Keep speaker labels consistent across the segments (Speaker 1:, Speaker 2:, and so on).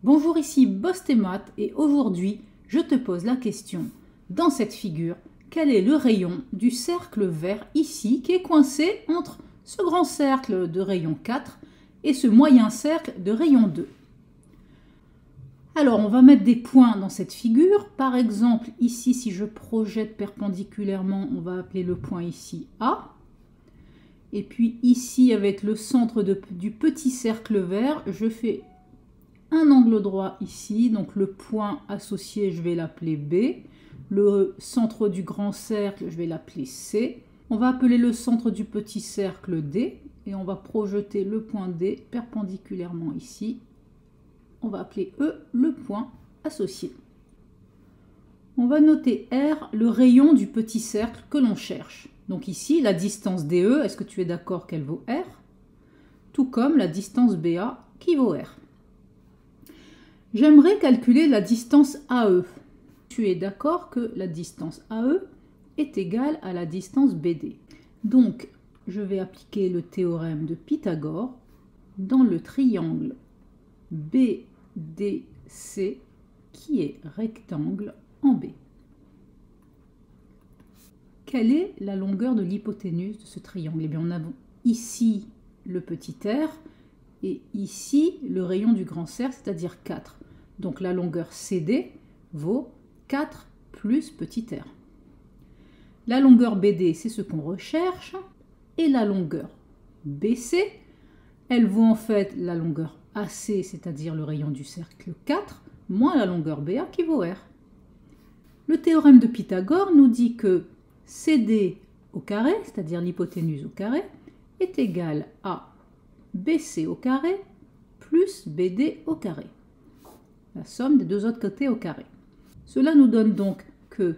Speaker 1: Bonjour, ici Bostémat et aujourd'hui, je te pose la question. Dans cette figure, quel est le rayon du cercle vert ici qui est coincé entre ce grand cercle de rayon 4 et ce moyen cercle de rayon 2? Alors, on va mettre des points dans cette figure. Par exemple, ici, si je projette perpendiculairement, on va appeler le point ici A. Et puis ici, avec le centre du petit cercle vert, je fais un angle droit ici, donc le point associé, je vais l'appeler B. Le centre du grand cercle, je vais l'appeler C. On va appeler le centre du petit cercle D et on va projeter le point D perpendiculairement ici. On va appeler E le point associé. On va noter R, le rayon du petit cercle que l'on cherche. Donc ici, la distance DE, est-ce que tu es d'accord qu'elle vaut R? Tout comme la distance BA qui vaut R. J'aimerais calculer la distance AE. Tu es d'accord que la distance AE est égale à la distance BD. Donc, je vais appliquer le théorème de Pythagore dans le triangle BDC qui est rectangle en B. Quelle est la longueur de l'hypoténuse de ce triangle? Eh bien, on a ici le petit r et ici le rayon du grand cercle, c'est-à-dire 4. Donc la longueur CD vaut 4 plus petit r. La longueur BD, c'est ce qu'on recherche. Et la longueur BC, elle vaut en fait la longueur AC, c'est-à-dire le rayon du cercle 4, moins la longueur BA qui vaut R. Le théorème de Pythagore nous dit que CD au carré, c'est-à-dire l'hypoténuse au carré, est égal à BC au carré plus BD au carré. La somme des deux autres côtés au carré. Cela nous donne donc que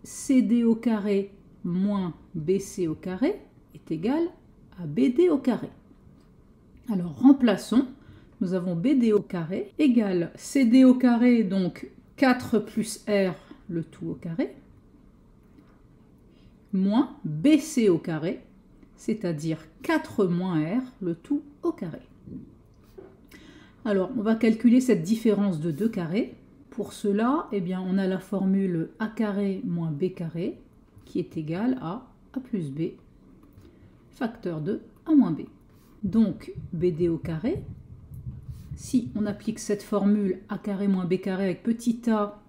Speaker 1: CD au carré moins BC au carré est égal à BD au carré. Alors remplaçons, nous avons BD au carré égale CD au carré, donc 4 plus R le tout au carré, moins BC au carré, c'est-à-dire 4 moins R le tout au carré. Alors, on va calculer cette différence de 2 carrés. Pour cela, eh bien, on a la formule A carré moins B carré qui est égale à A plus B, facteur de A moins B. Donc, BD au carré, si on applique cette formule A carré moins B carré avec petit a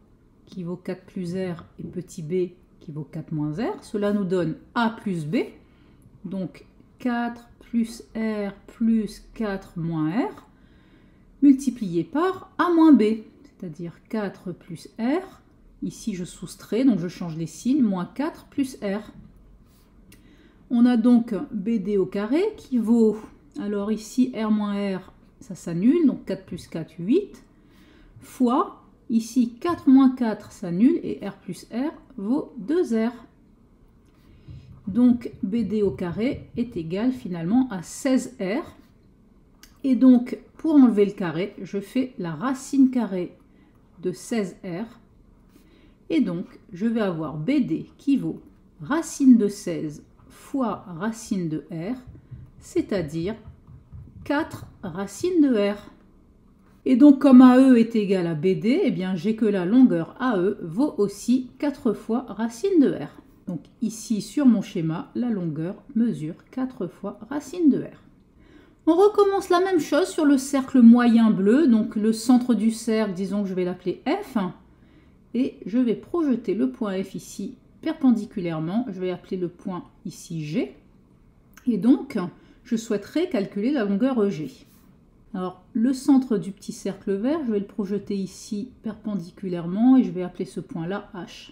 Speaker 1: qui vaut 4 plus R et petit b qui vaut 4 moins R, cela nous donne A plus B, donc 4 plus R plus 4 moins R, multiplié par A moins B, c'est-à-dire 4 plus R, ici je soustrais, donc je change les signes, moins 4 plus R. On a donc BD au carré qui vaut, alors ici R moins R, ça s'annule, donc 4 plus 4, 8, fois, ici 4 moins 4 s'annule, et R plus R vaut 2R. Donc BD au carré est égal finalement à 16R. Et donc, pour enlever le carré, je fais la racine carrée de 16R. Et donc, je vais avoir BD qui vaut racine de 16 fois racine de R, c'est-à-dire 4 racines de R. Et donc, comme AE est égal à BD, eh bien, j'ai que la longueur AE vaut aussi 4 fois racine de R. Donc ici, sur mon schéma, la longueur mesure 4 fois racine de R. On recommence la même chose sur le cercle moyen bleu, donc le centre du cercle, disons que je vais l'appeler F, et je vais projeter le point F ici perpendiculairement, je vais appeler le point ici G, et donc je souhaiterais calculer la longueur EG. Alors le centre du petit cercle vert, je vais le projeter ici perpendiculairement, et je vais appeler ce point-là H.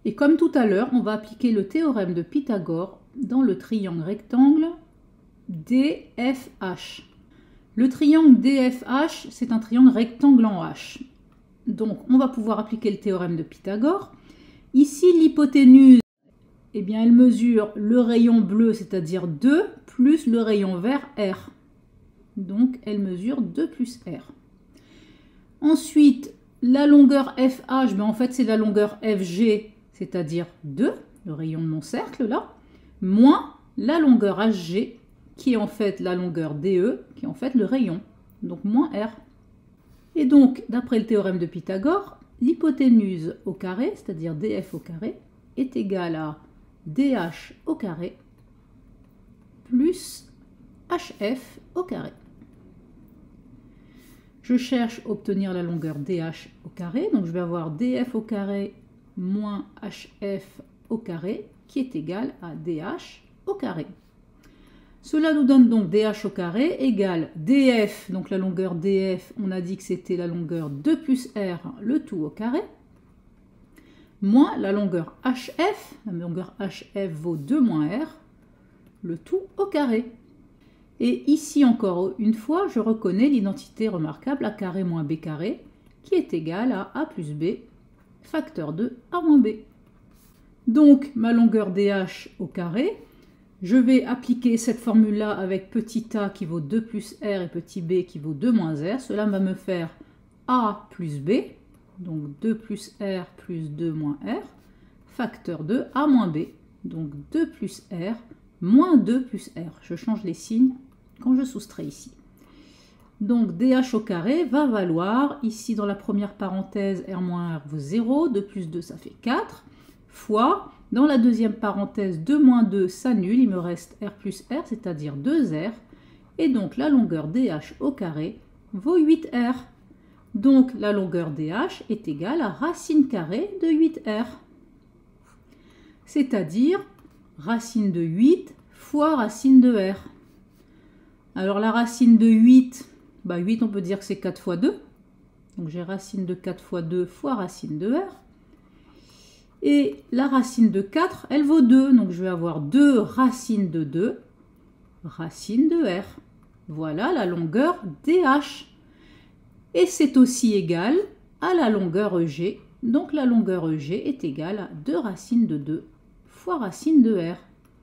Speaker 1: Et comme tout à l'heure, on va appliquer le théorème de Pythagore dans le triangle rectangle DFH. Le triangle DFH, c'est un triangle rectangle en H. Donc, on va pouvoir appliquer le théorème de Pythagore. Ici, l'hypoténuse, eh bien, elle mesure le rayon bleu, c'est-à-dire 2, plus le rayon vert, R. Donc, elle mesure 2 plus R. Ensuite, la longueur FH, ben, en fait, c'est la longueur FG, c'est-à-dire 2, le rayon de mon cercle, là, moins la longueur HG, qui est en fait la longueur DE, qui est en fait le rayon. donc moins r. Et donc, d'après le théorème de Pythagore, l'hypoténuse au carré, c'est-à-dire df au carré, est égale à dh au carré plus hf au carré. Je cherche à obtenir la longueur dh au carré, donc je vais avoir df au carré moins hf au carré, qui est égal à dh au carré. Cela nous donne donc dh au carré égale df, donc la longueur df, on a dit que c'était la longueur 2 plus r, le tout au carré, moins la longueur hf, la longueur hf vaut 2 moins r, le tout au carré. Et ici encore une fois, je reconnais l'identité remarquable a carré moins b carré, qui est égale à a plus b, facteur de a moins b. Donc ma longueur dh au carré, je vais appliquer cette formule-là avec petit a qui vaut 2 plus r et petit b qui vaut 2 moins r. Cela va me faire a plus b, donc 2 plus r plus 2 moins r, facteur de a moins b, donc 2 plus r moins 2 plus r. Je change les signes quand je soustrais ici. Donc dh au carré va valoir, ici dans la première parenthèse, r moins r vaut 0, 2 plus 2 ça fait 4, fois, dans la deuxième parenthèse, 2 moins 2 s'annule, il me reste r plus r, c'est-à-dire 2r, et donc la longueur dh au carré vaut 8r. Donc la longueur dh est égale à racine carrée de 8r, c'est-à-dire racine de 8 fois racine de r. Alors la racine de 8, 8 on peut dire que c'est 4 fois 2, donc j'ai racine de 4 fois 2 fois racine de r. Et la racine de 4, elle vaut 2, donc je vais avoir 2 racines de 2, racine de r. Voilà la longueur dh. Et c'est aussi égal à la longueur EG, donc la longueur EG est égale à 2 racines de 2 fois racine de r.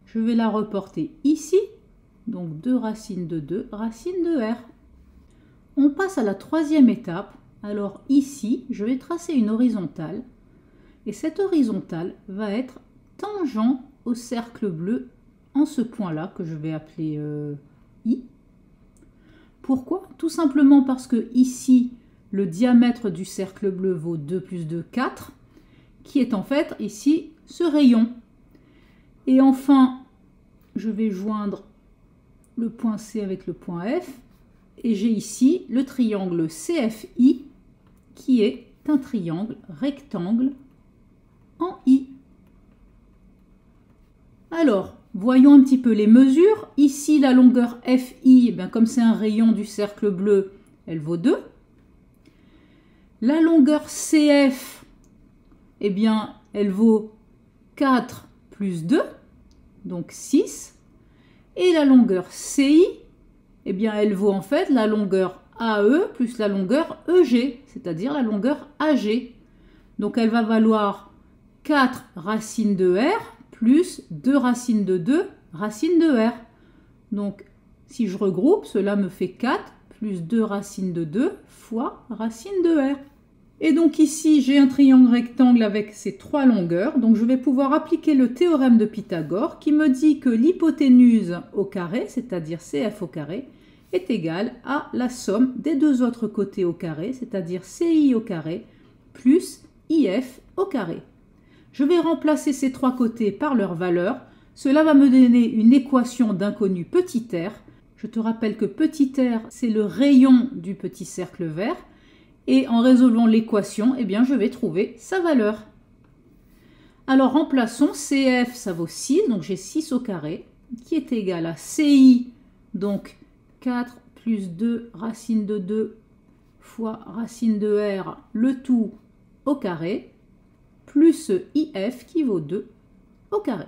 Speaker 1: Je vais la reporter ici, donc 2 racines de 2, racine de r. On passe à la troisième étape. Alors ici, je vais tracer une horizontale. Et cette horizontale va être tangent au cercle bleu en ce point-là, que je vais appeler I. Pourquoi? Tout simplement parce que ici, le diamètre du cercle bleu vaut 2 plus 2, 4, qui est en fait ici ce rayon. Et enfin, je vais joindre le point C avec le point F, et j'ai ici le triangle CFI, qui est un triangle rectangle en I. Alors, voyons un petit peu les mesures. Ici, la longueur FI, comme c'est un rayon du cercle bleu, elle vaut 2. La longueur CF, elle vaut 4 plus 2, donc 6. Et la longueur CI, elle vaut en fait la longueur AE plus la longueur EG, c'est-à-dire la longueur AG. Donc elle va valoir 4 racines de R plus 2 racines de 2 racines de R. Donc si je regroupe, cela me fait 4 plus 2 racines de 2 fois racine de R. Et donc ici, j'ai un triangle rectangle avec ces 3 longueurs. Donc je vais pouvoir appliquer le théorème de Pythagore qui me dit que l'hypoténuse au carré, c'est-à-dire CF au carré, est égale à la somme des deux autres côtés au carré, c'est-à-dire CI au carré plus IF au carré. Je vais remplacer ces 3 côtés par leur valeur. Cela va me donner une équation d'inconnu petit r. Je te rappelle que petit r, c'est le rayon du petit cercle vert. Et en résolvant l'équation, je vais trouver sa valeur. Alors remplaçons, CF, ça vaut 6, donc j'ai 6 au carré, qui est égal à CI, donc 4 plus 2 racine de 2 fois racine de R, le tout au carré, plus IF qui vaut 2 au carré.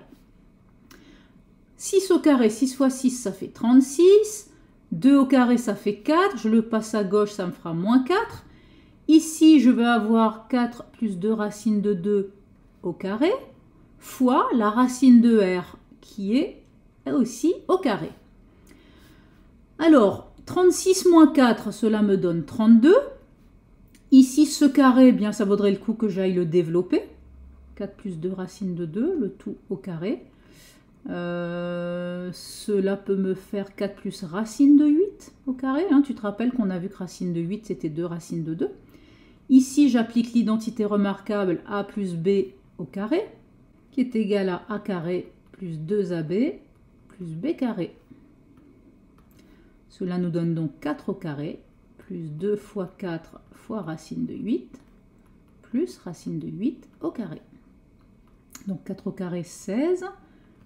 Speaker 1: 6 au carré, 6 fois 6, ça fait 36. 2 au carré, ça fait 4. Je le passe à gauche, ça me fera moins 4. Ici, je vais avoir 4 plus 2 racines de 2 au carré, fois la racine de R, qui est aussi au carré. Alors, 36 moins 4, cela me donne 32. Ici, ce carré, ça vaudrait le coup que j'aille le développer. 4 plus 2 racines de 2, le tout au carré. Cela peut me faire 4 plus racine de 8. 8 au carré. Hein. Tu te rappelles qu'on a vu que racine de 8, c'était 2 racines de 2. Ici, j'applique l'identité remarquable a plus b au carré, qui est égal à a carré plus 2ab plus b carré. Cela nous donne donc 4 au carré, plus 2 fois 4 fois racine de 8, plus racine de 8 au carré. Donc 4 au carré, 16,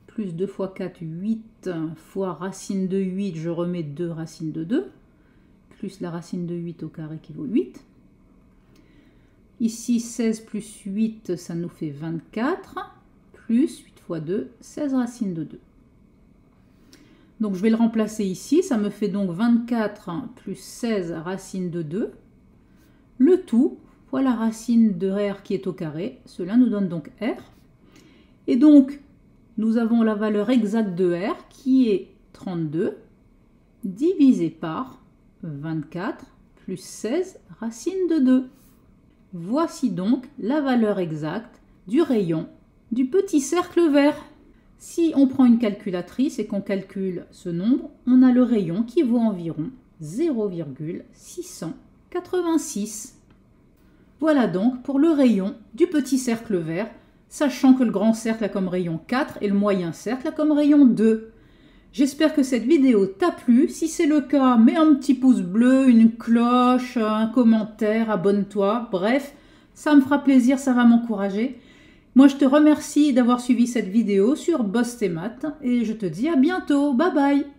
Speaker 1: plus 2 fois 4, 8 fois racine de 8, je remets 2 racines de 2, plus la racine de 8 au carré qui vaut 8. Ici, 16 plus 8, ça nous fait 24, plus 8 fois 2, 16 racines de 2. Donc je vais le remplacer ici, ça me fait donc 24 plus 16 racines de 2. Le tout fois la racine de r qui est au carré, cela nous donne donc r. Et donc, nous avons la valeur exacte de r qui est 32 divisé par 24 plus 16 racines de 2. Voici donc la valeur exacte du rayon du petit cercle vert. Si on prend une calculatrice et qu'on calcule ce nombre, on a le rayon qui vaut environ 0,686. Voilà donc pour le rayon du petit cercle vert, sachant que le grand cercle a comme rayon 4 et le moyen cercle a comme rayon 2. J'espère que cette vidéo t'a plu. Si c'est le cas, mets un petit pouce bleu, une cloche, un commentaire, abonne-toi. Bref, ça me fera plaisir, ça va m'encourager. Moi, je te remercie d'avoir suivi cette vidéo sur Boss tes maths et je te dis à bientôt. Bye bye!